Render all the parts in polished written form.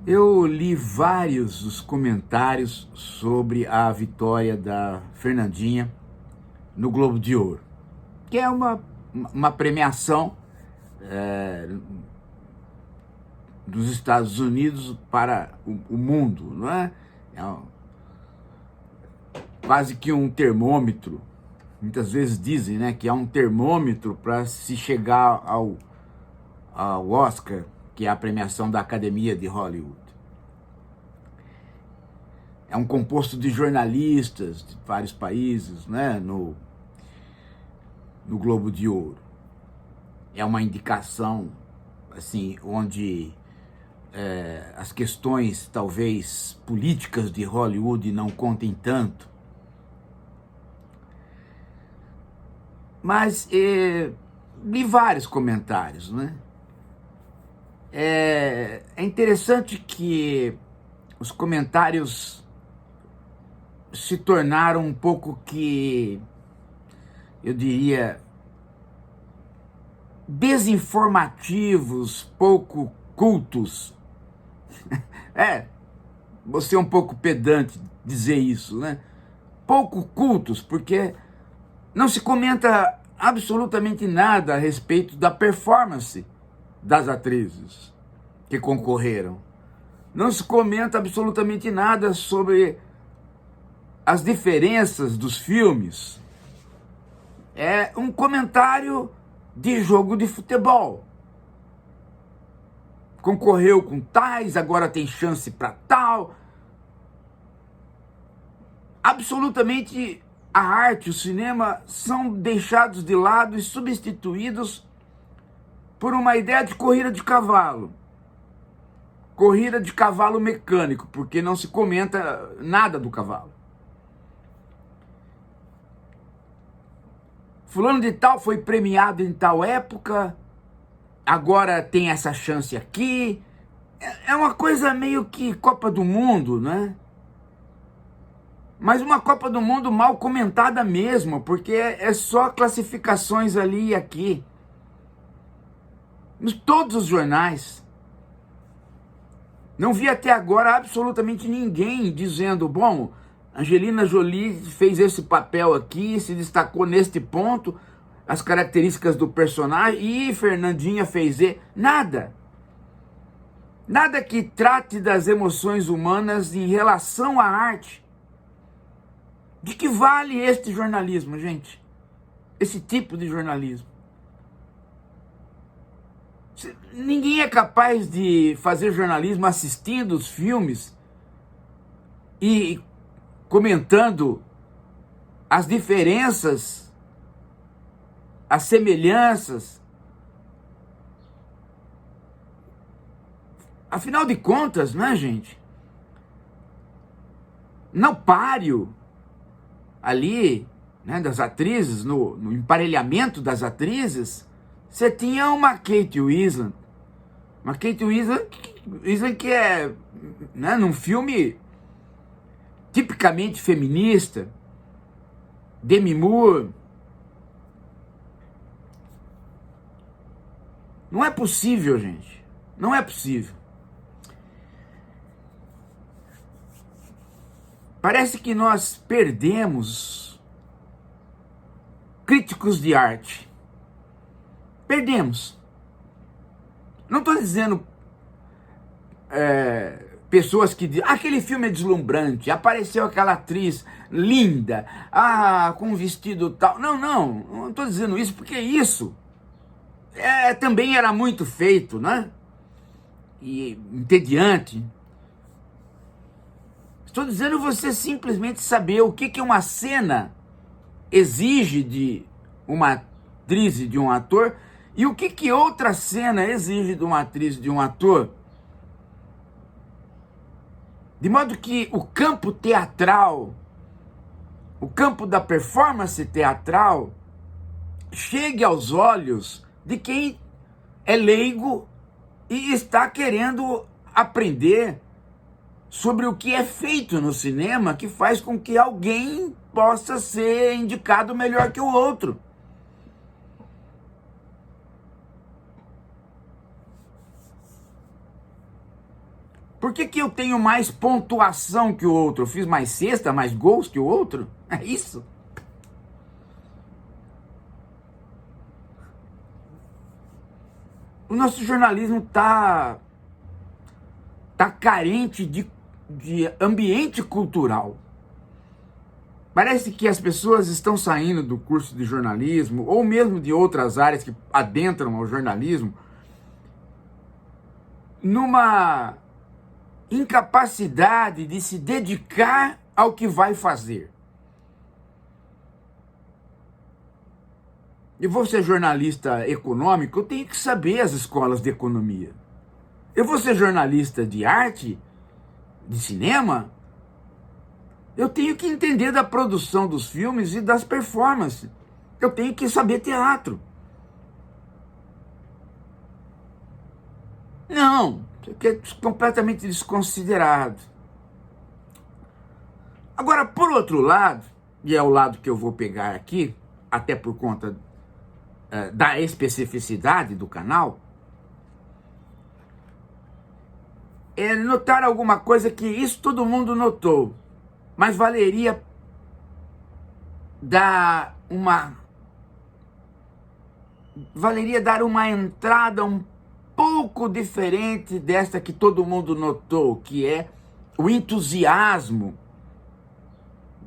Eu li vários dos comentários sobre a vitória da Fernandinha no Globo de Ouro, que é uma premiação dos Estados Unidos para o mundo, não é? Quase que um termômetro. Muitas vezes dizem, né, que é um termômetro para se chegar ao Oscar, que é a premiação da Academia de Hollywood. É um composto de jornalistas de vários países, né, no Globo de Ouro. É uma indicação, assim, onde as questões, talvez, políticas de Hollywood não contem tanto. Mas li vários comentários, né? É interessante que os comentários se tornaram um pouco que, eu diria, desinformativos, pouco cultos. Vou ser um pouco pedante dizer isso, né? Pouco cultos, porque não se comenta absolutamente nada a respeito da performance das atrizes que concorreram. Não se comenta absolutamente nada sobre as diferenças dos filmes. É um comentário de jogo de futebol. Concorreu com tais, agora tem chance para tal. Absolutamente a arte, o cinema são deixados de lado e substituídos por uma ideia de corrida de cavalo. Corrida de cavalo mecânico, porque não se comenta nada do cavalo. Fulano de tal foi premiado em tal época, agora tem essa chance aqui. É uma coisa meio que Copa do Mundo, né? Mas uma Copa do Mundo mal comentada mesmo, porque é só classificações ali e aqui. Em todos os jornais. Não vi até agora absolutamente ninguém dizendo, bom, Angelina Jolie fez esse papel aqui, se destacou neste ponto, as características do personagem, e Fernandinha fez nada. Nada que trate das emoções humanas em relação à arte. De que vale este jornalismo, gente? Esse tipo de jornalismo. Ninguém é capaz de fazer jornalismo assistindo os filmes e comentando as diferenças, as semelhanças. Afinal de contas, né, gente? No páreo ali, né, das atrizes, no emparelhamento das atrizes, você tinha uma Kate Winslet. Uma Kate Winslet que é, né, num filme tipicamente feminista, Demi Moore. Não é possível, gente. Não é possível. Parece que nós perdemos críticos de arte. Perdemos. Não estou dizendo pessoas que dizem, aquele filme é deslumbrante, apareceu aquela atriz linda, com um vestido tal. Não estou dizendo isso, porque isso também era muito feito, né? E entediante. Estou dizendo você simplesmente saber o que uma cena exige de uma atriz e de um ator e o que outra cena exige de uma atriz e de um ator. De modo que o campo teatral, o campo da performance teatral, chegue aos olhos de quem é leigo e está querendo aprender sobre o que é feito no cinema, que faz com que alguém possa ser indicado melhor que o outro. Por que que eu tenho mais pontuação que o outro? Eu fiz mais cesta, mais gols que o outro? É isso? O nosso jornalismo tá carente de ambiente cultural. Parece que as pessoas estão saindo do curso de jornalismo, ou mesmo de outras áreas que adentram ao jornalismo, numa incapacidade de se dedicar ao que vai fazer. Eu vou ser jornalista econômico, eu tenho que saber as escolas de economia. Eu vou ser jornalista de arte, de cinema, eu tenho que entender da produção dos filmes e das performances. Eu tenho que saber teatro. Não, isso aqui é completamente desconsiderado. Agora, por outro lado, e é o lado que eu vou pegar aqui, até por conta da especificidade do canal, é notar alguma coisa que isso todo mundo notou, mas valeria dar uma entrada um pouco diferente desta que todo mundo notou, que é o entusiasmo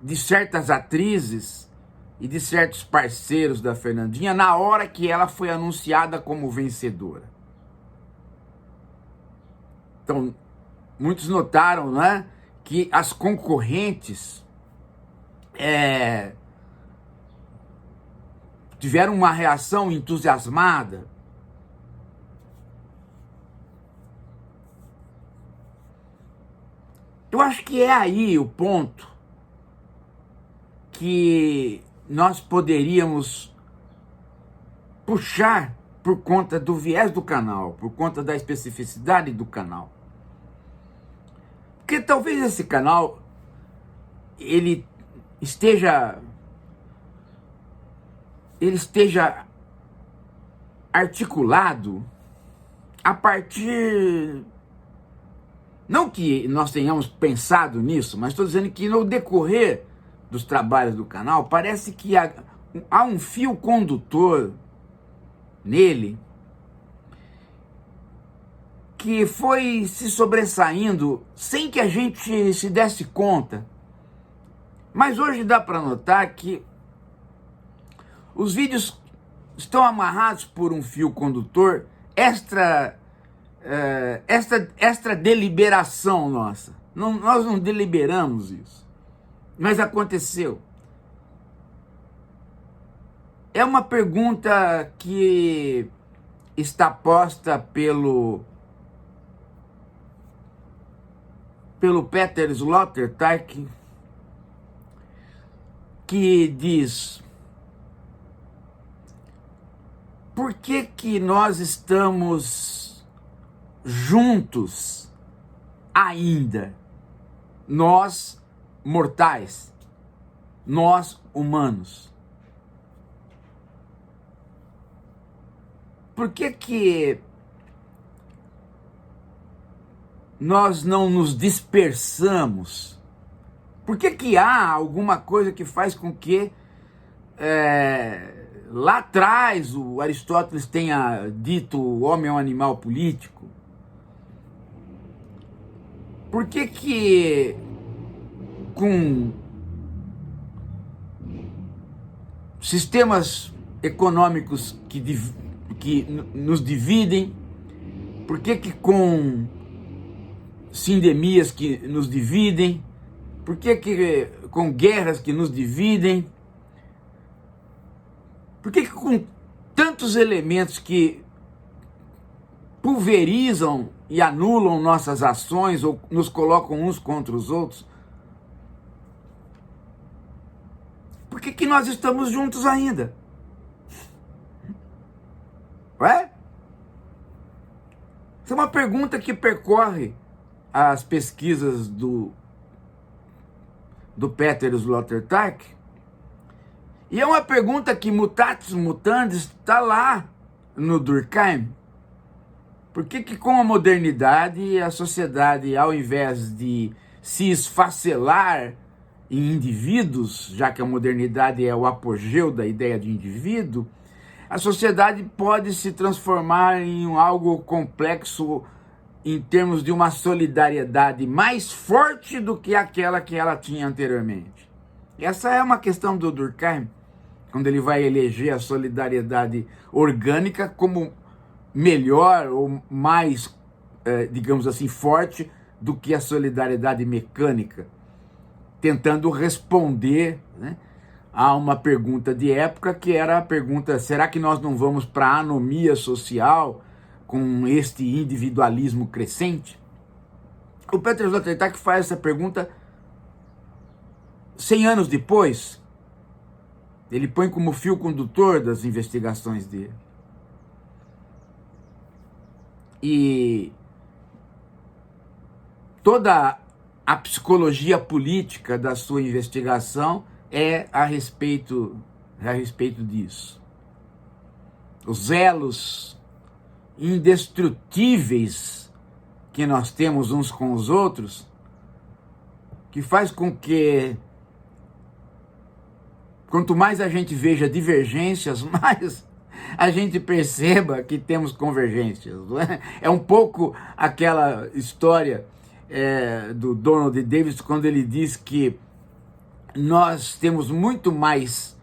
de certas atrizes e de certos parceiros da Fernandinha na hora que ela foi anunciada como vencedora. Então, muitos notaram, né, que as concorrentes tiveram uma reação entusiasmada. Eu acho que é aí o ponto que nós poderíamos puxar por conta do viés do canal, por conta da especificidade do canal. Porque talvez esse canal ele esteja articulado a partir, não que nós tenhamos pensado nisso, mas estou dizendo que no decorrer dos trabalhos do canal, parece que há um fio condutor nele que foi se sobressaindo sem que a gente se desse conta. Mas hoje dá para notar que os vídeos estão amarrados por um fio condutor extra deliberação nossa. Nós não deliberamos isso. Mas aconteceu. É uma pergunta que está posta pelo Peter Sloterdijk, que diz: por que que nós estamos juntos ainda? Nós mortais, nós humanos. Por que que nós não nos dispersamos? Por que que há alguma coisa que faz com que lá atrás o Aristóteles tenha dito o homem é um animal político? Por que que com sistemas econômicos que nos dividem, por que que com sindemias que nos dividem, por que que com guerras que nos dividem, por que que com tantos elementos que pulverizam e anulam nossas ações ou nos colocam uns contra os outros, por que que nós estamos juntos ainda? Ué? Essa é uma pergunta que percorre as pesquisas do Peter Sloterdijk, e é uma pergunta que mutatis mutandis está lá no Durkheim. Por que que com a modernidade a sociedade, ao invés de se esfacelar em indivíduos, já que a modernidade é o apogeu da ideia de indivíduo, a sociedade pode se transformar em algo complexo em termos de uma solidariedade mais forte do que aquela que ela tinha anteriormente? Essa é uma questão do Durkheim, quando ele vai eleger a solidariedade orgânica como melhor ou mais, digamos assim, forte do que a solidariedade mecânica, tentando responder, né, a uma pergunta de época, que era a pergunta: será que nós não vamos para a anomia social com este individualismo crescente? O Peter Sloterdijk faz essa pergunta 100 anos depois. Ele põe como fio condutor das investigações dele. E toda a psicologia política da sua investigação é a respeito disso. Os elos indestrutíveis que nós temos uns com os outros, que faz com que quanto mais a gente veja divergências, mais a gente perceba que temos convergências. Não é? É um pouco aquela história do Donald Davis, quando ele diz que nós temos muito mais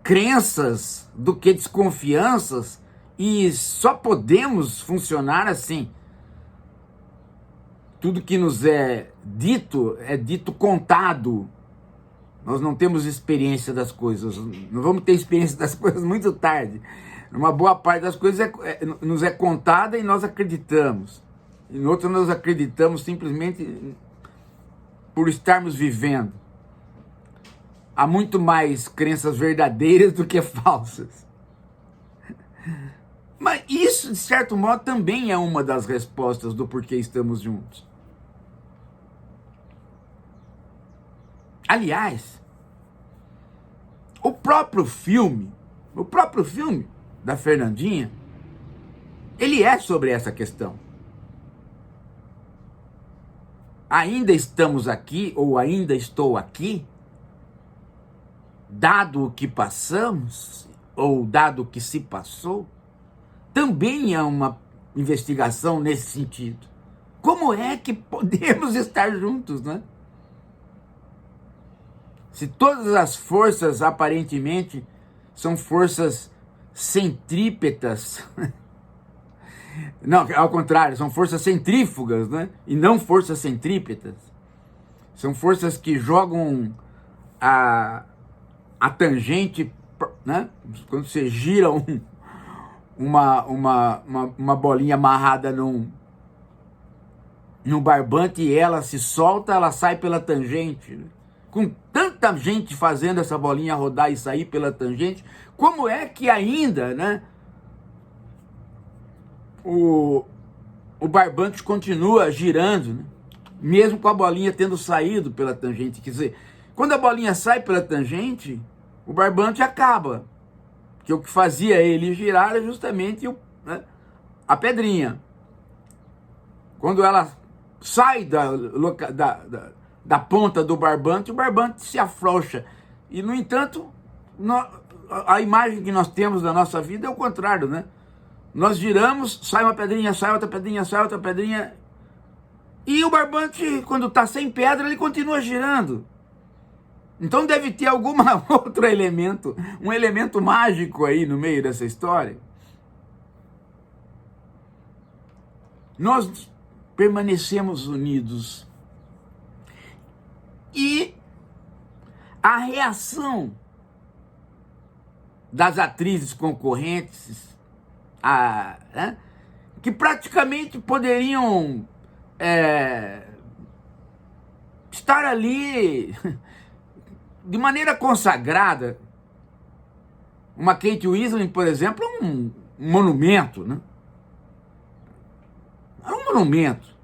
crenças do que desconfianças, e só podemos funcionar assim. Tudo que nos é dito contado. Nós não temos experiência das coisas, não vamos ter experiência das coisas muito tarde. Uma boa parte das coisas nos é contada e nós acreditamos. Em outras nós acreditamos simplesmente por estarmos vivendo. Há muito mais crenças verdadeiras do que falsas. Mas isso, de certo modo, também é uma das respostas do porquê estamos juntos. Aliás, o próprio filme da Fernandinha, ele é sobre essa questão. Ainda estamos aqui, ou ainda estou aqui, dado o que passamos, ou dado o que se passou, também é uma investigação nesse sentido. Como é que podemos estar juntos, né? Se todas as forças, aparentemente, são forças centrípetas, não, ao contrário, são forças centrífugas, né? E não forças centrípetas. São forças que jogam a tangente, né? Quando você gira uma bolinha amarrada num barbante e ela se solta, ela sai pela tangente, né? Com tanta gente fazendo essa bolinha rodar e sair pela tangente, como é que ainda, né, o barbante continua girando, né, mesmo com a bolinha tendo saído pela tangente? Quer dizer, quando a bolinha sai pela tangente, o barbante acaba, porque o que fazia ele girar é justamente a pedrinha. Quando ela sai da ponta do barbante, o barbante se afrouxa. E, no entanto, a imagem que nós temos da nossa vida é o contrário, né? Nós giramos, sai uma pedrinha, sai outra pedrinha, sai outra pedrinha, e o barbante, quando está sem pedra, ele continua girando. Então deve ter algum outro elemento, um elemento mágico aí no meio dessa história. Nós permanecemos unidos. E a reação das atrizes concorrentes, né, que praticamente poderiam estar ali de maneira consagrada. Uma Kate Winslet, por exemplo, é um monumento, né? É um monumento.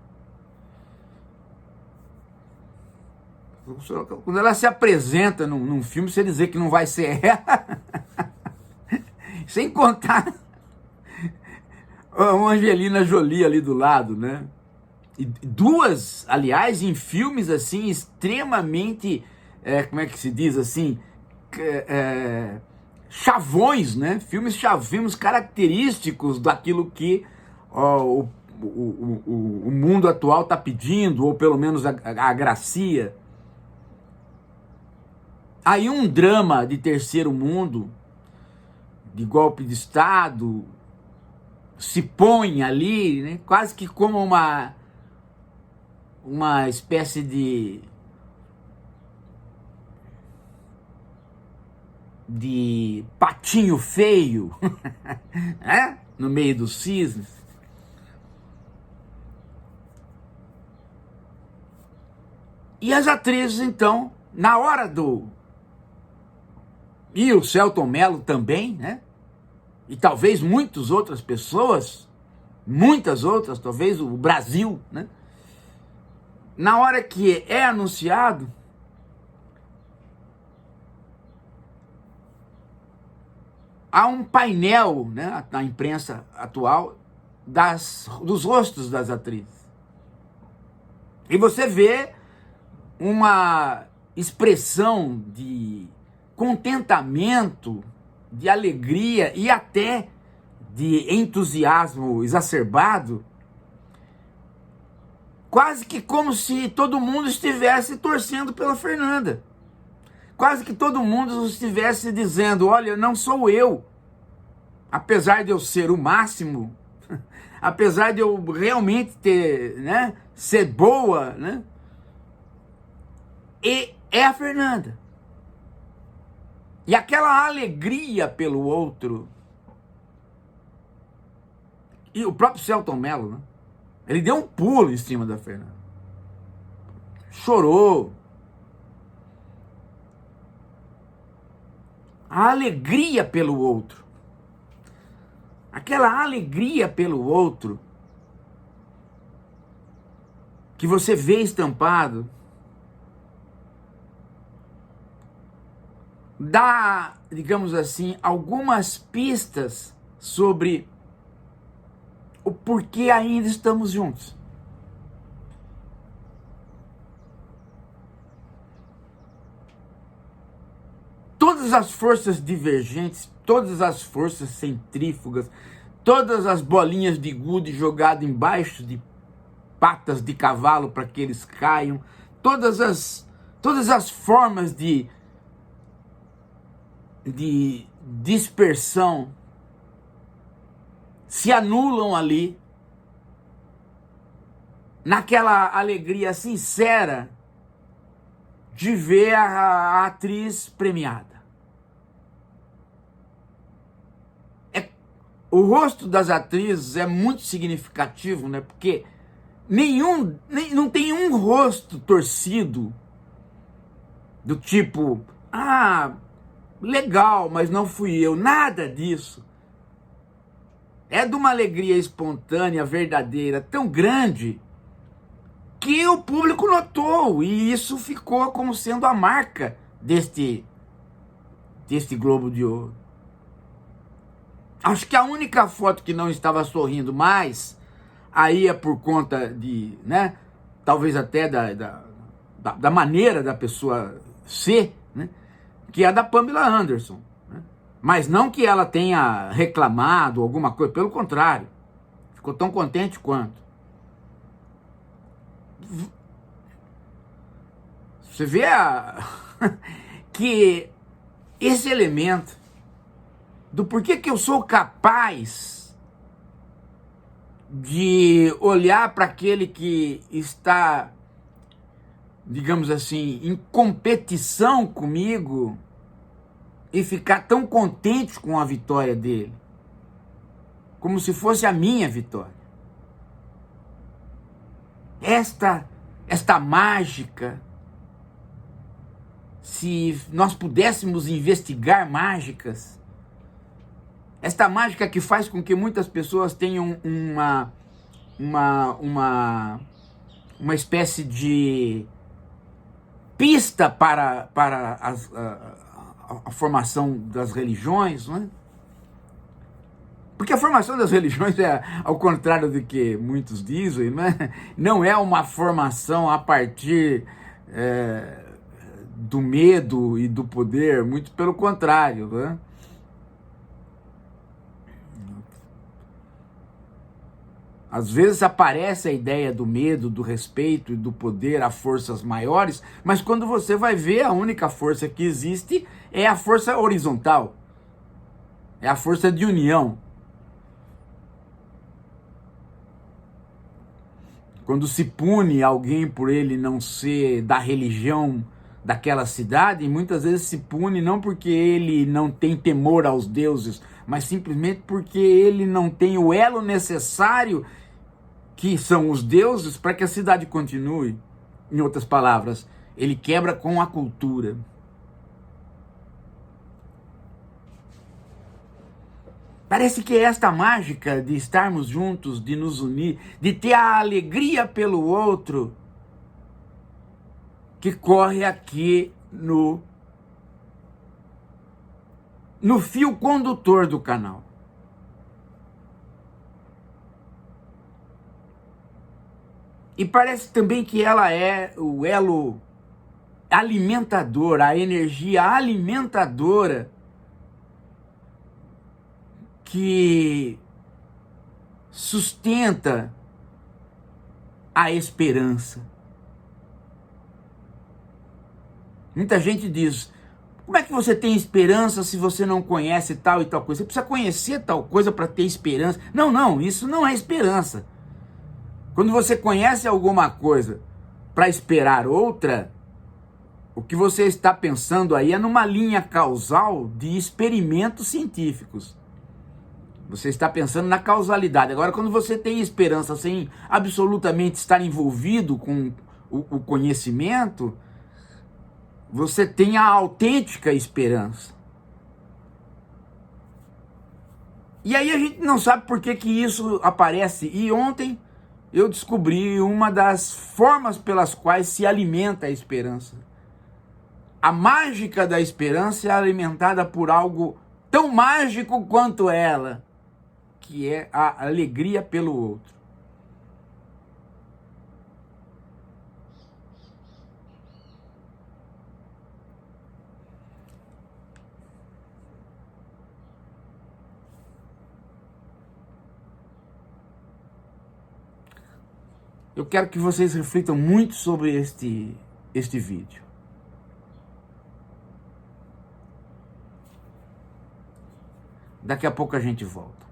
Quando ela se apresenta num filme, você dizer que não vai ser ela, sem contar uma Angelina Jolie ali do lado, né? E duas, aliás, em filmes assim, extremamente, como é que se diz assim, chavões, né? Filmes característicos daquilo que ó, o mundo atual está pedindo, ou pelo menos a gracia. Aí um drama de terceiro mundo, de golpe de Estado, se põe ali, né? Quase que como uma espécie de patinho feio, né? No meio dos cisnes. E as atrizes, então, na hora do... E o Selton Mello também, né? E talvez muitas outras pessoas, muitas outras, talvez o Brasil, né? Na hora que é anunciado, há um painel, né, na imprensa atual dos rostos das atrizes. E você vê uma expressão de contentamento, de alegria e até de entusiasmo exacerbado, quase que como se todo mundo estivesse torcendo pela Fernanda. Quase que todo mundo estivesse dizendo, olha, não sou eu, apesar de eu ser o máximo, apesar de eu realmente ter, né, ser boa, né, e é a Fernanda. E aquela alegria pelo outro, e o próprio Selton Mello, né, ele deu um pulo em cima da Fernanda, chorou. A alegria pelo outro, aquela alegria pelo outro que você vê estampado, dá, digamos assim, algumas pistas sobre o porquê ainda estamos juntos. Todas as forças divergentes, todas as forças centrífugas, todas as bolinhas de gude jogadas embaixo de patas de cavalo para que eles caiam, todas as formas de dispersão se anulam ali, naquela alegria sincera de ver a atriz premiada. O rosto das atrizes é muito significativo, né? Porque não tem um rosto torcido do tipo, legal, mas não fui eu. Nada disso. É de uma alegria espontânea, verdadeira, tão grande, que o público notou, e isso ficou como sendo a marca deste Globo de Ouro. Acho que a única foto que não estava sorrindo mais, aí é por conta de, né, talvez até da maneira da pessoa ser, né, que é a da Pamela Anderson. Né? Mas não que ela tenha reclamado alguma coisa, pelo contrário, ficou tão contente quanto. Você vê que esse elemento do porquê que eu sou capaz de olhar para aquele que está, digamos assim, em competição comigo e ficar tão contente com a vitória dele, como se fosse a minha vitória. Esta mágica, se nós pudéssemos investigar mágicas, esta mágica que faz com que muitas pessoas tenham uma espécie de pista para a formação das religiões, não é? Porque a formação das religiões é, ao contrário do que muitos dizem, né? Não é uma formação a partir do medo e do poder, muito pelo contrário, né? Às vezes aparece a ideia do medo, do respeito e do poder a forças maiores, mas quando você vai ver, a única força que existe é a força horizontal, é a força de união. Quando se pune alguém por ele não ser da religião daquela cidade, muitas vezes se pune não porque ele não tem temor aos deuses, mas simplesmente porque ele não tem o elo necessário, que são os deuses, para que a cidade continue. Em outras palavras, ele quebra com a cultura. Parece que é esta mágica de estarmos juntos, de nos unir, de ter a alegria pelo outro, que corre aqui no fio condutor do canal. E parece também que ela é o elo alimentador, a energia alimentadora que sustenta a esperança. Muita gente diz: como é que você tem esperança se você não conhece tal e tal coisa? Você precisa conhecer tal coisa para ter esperança. Não, isso não é esperança. Quando você conhece alguma coisa para esperar outra, o que você está pensando aí é numa linha causal de experimentos científicos. Você está pensando na causalidade. Agora, quando você tem esperança sem absolutamente estar envolvido com o conhecimento, você tem a autêntica esperança. E aí a gente não sabe por que isso aparece. E ontem eu descobri uma das formas pelas quais se alimenta a esperança. A mágica da esperança é alimentada por algo tão mágico quanto ela, que é a alegria pelo outro. Eu quero que vocês reflitam muito sobre este vídeo. Daqui a pouco a gente volta.